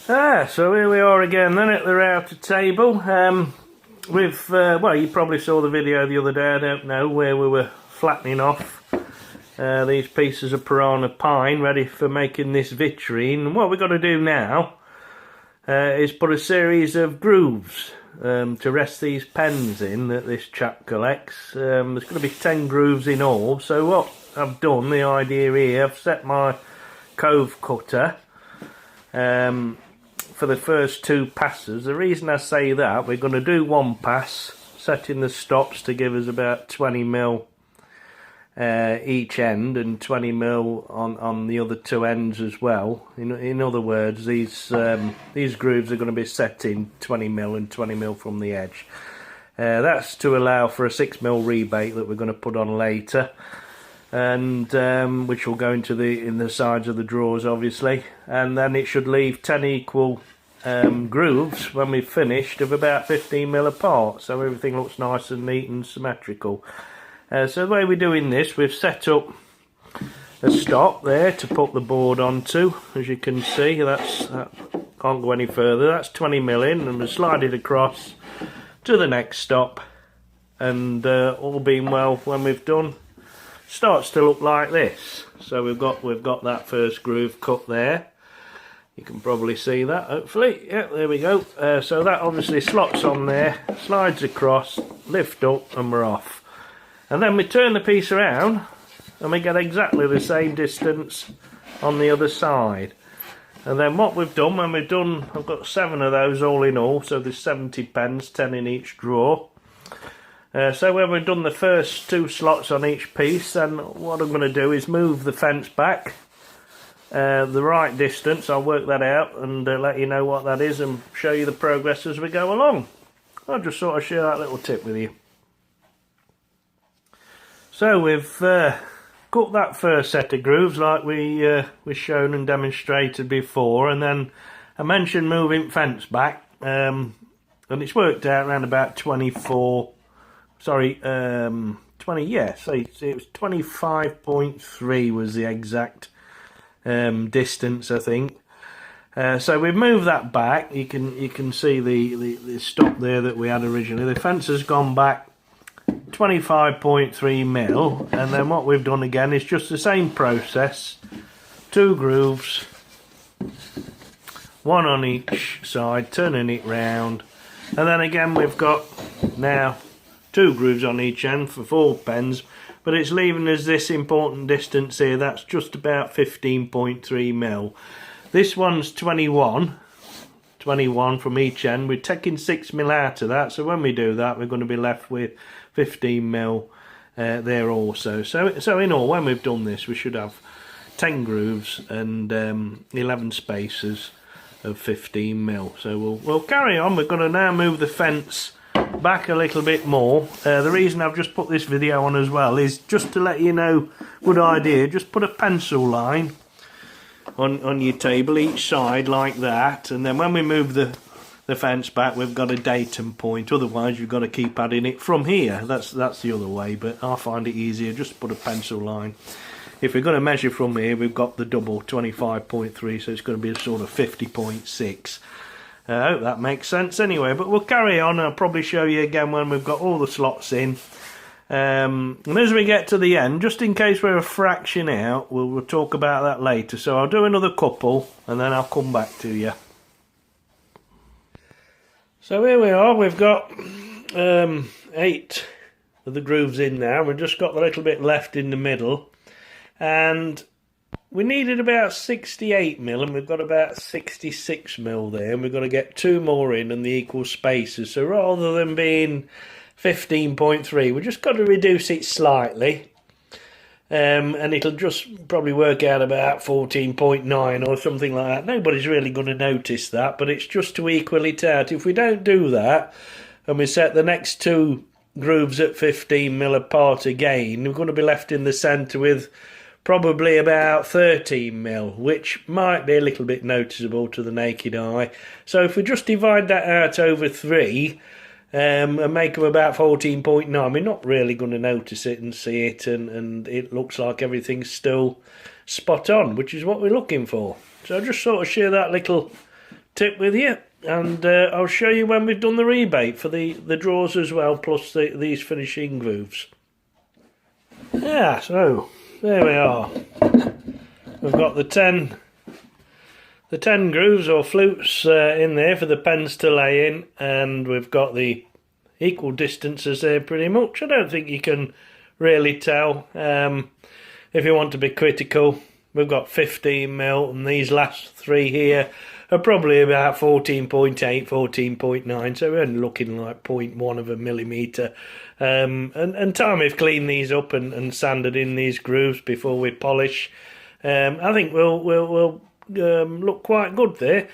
So here we are again then at the router table. Well, you probably saw the video the other day, I don't know, where we were flattening off these pieces of piranha pine ready for making this vitrine. And what we've got to do now is put a series of grooves to rest these pens in that this chap collects. There's going to be 10 grooves in all. So what I've done, the idea here, I've set my cove cutter for the first 2 passes. The reason I say that, we're going to do 1 pass, setting the stops to give us about 20mm each end and 20mm on the other 2 ends as well. In other words, these grooves are going to be set in 20mm and 20mm from the edge. That's to allow for a 6mm rebate that we're going to put on later, and which will go into in the sides of the drawers obviously, and then it should leave 10 equal grooves when we've finished of about 15mm apart, so everything looks nice and neat and symmetrical. So the way we're doing this, we've set up a stop there to put the board onto. As you can see, that can't go any further. That's 20mm in, and we slide it across to the next stop, and all being well, when we've done, starts to look like this. So we've got that first groove cut there. You can probably see that, hopefully. Yeah, there we go. So that obviously slots on there, slides across, lift up, and we're off. And then we turn the piece around and we get exactly the same distance on the other side. And then what we've done, when we've done, I've got 7 of those all in all, so there's 70 pens, 10 in each drawer. So when we've done the first 2 slots on each piece, then what I'm going to do is move the fence back the right distance. I'll work that out and let you know what that is and show you the progress as we go along. I'll just sort of share that little tip with you. So we've cut that first set of grooves like we shown and demonstrated before, and then I mentioned moving fence back, and it's worked out around about 20, yeah, so it was 25.3 was the exact distance, I think. So we've moved that back. You can see the stop there that we had originally. The fence has gone back 25.3mm, and then what we've done again is just the same process. 2 grooves, 1 on each side, turning it round, and then again we've got now 2 grooves on each end for 4 pens, but it's leaving us this important distance here. That's just about 15.3mm. This one's 21 from each end. We're taking 6mm out of that, so when we do that, we're going to be left with 15mm there also. So in all, when we've done this, we should have 10 grooves and 11 spaces of 15mm. So we'll carry on. We're going to now move the fence back a little bit more. The reason I've just put this video on as well is just to let you know, good idea, just put a pencil line on your table each side like that, and then when we move the fence back, we've got a datum point. Otherwise you've got to keep adding it from here. That's the other way, but I find it easier just put a pencil line. If we're going to measure from here, we've got the double 25.3, so it's going to be a sort of 50.6. I hope that makes sense anyway, but we'll carry on. I'll probably show you again when we've got all the slots in. And as we get to the end, just in case we're a fraction out, we'll talk about that later. So I'll do another couple and then I'll come back to you. So here we are, we've got 8 of the grooves in now. We've just got a little bit left in the middle, and we needed about 68mm, and we've got about 66mm there, and we've got to get 2 more in and the equal spaces. So rather than being 15.3, we've just got to reduce it slightly, and it'll just probably work out about 14.9 or something like that. Nobody's really going to notice that, but it's just to equal it out. If we don't do that and we set the next 2 grooves at 15mm apart again, we're going to be left in the centre with probably about 13mm, which might be a little bit noticeable to the naked eye. So if we just divide that out over 3 and make them about 14.9, we're not really going to notice it and see it, and it looks like everything's still spot on, which is what we're looking for. So I'll just sort of share that little tip with you, and I'll show you when we've done the rebate for the drawers as well, plus these finishing grooves. Yeah, so there we are. We've got the 10 grooves or flutes in there for the pens to lay in, and we've got the equal distances there pretty much. I don't think you can really tell. If you want to be critical, we've got 15mm, and these last three here are probably about 14.8, 14.9, so we're only looking like 0.1 of a millimetre. And time we've cleaned these up and sanded in these grooves before we polish, I think we'll look quite good there.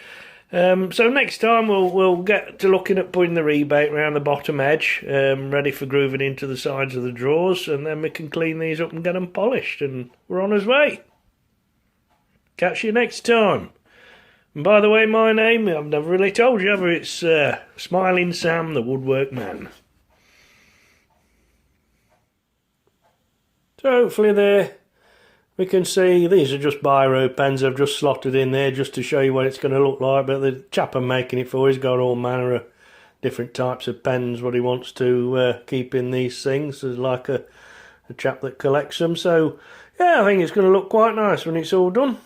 So next time we'll get to looking at putting the rebate around the bottom edge, ready for grooving into the sides of the drawers, and then we can clean these up and get them polished, and we're on our way. Catch you next time. And by the way, my name, I've never really told you, ever, it's Smiling Sam, the Woodwork Man. So hopefully there we can see these are just biro pens I've just slotted in there just to show you what it's going to look like, but the chap I'm making it for, he's got all manner of different types of pens what he wants to keep in these things. There's like a chap that collects them, so yeah, I think it's going to look quite nice when it's all done.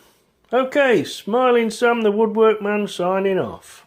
Okay, Smiling Sam the Woodwork Man signing off.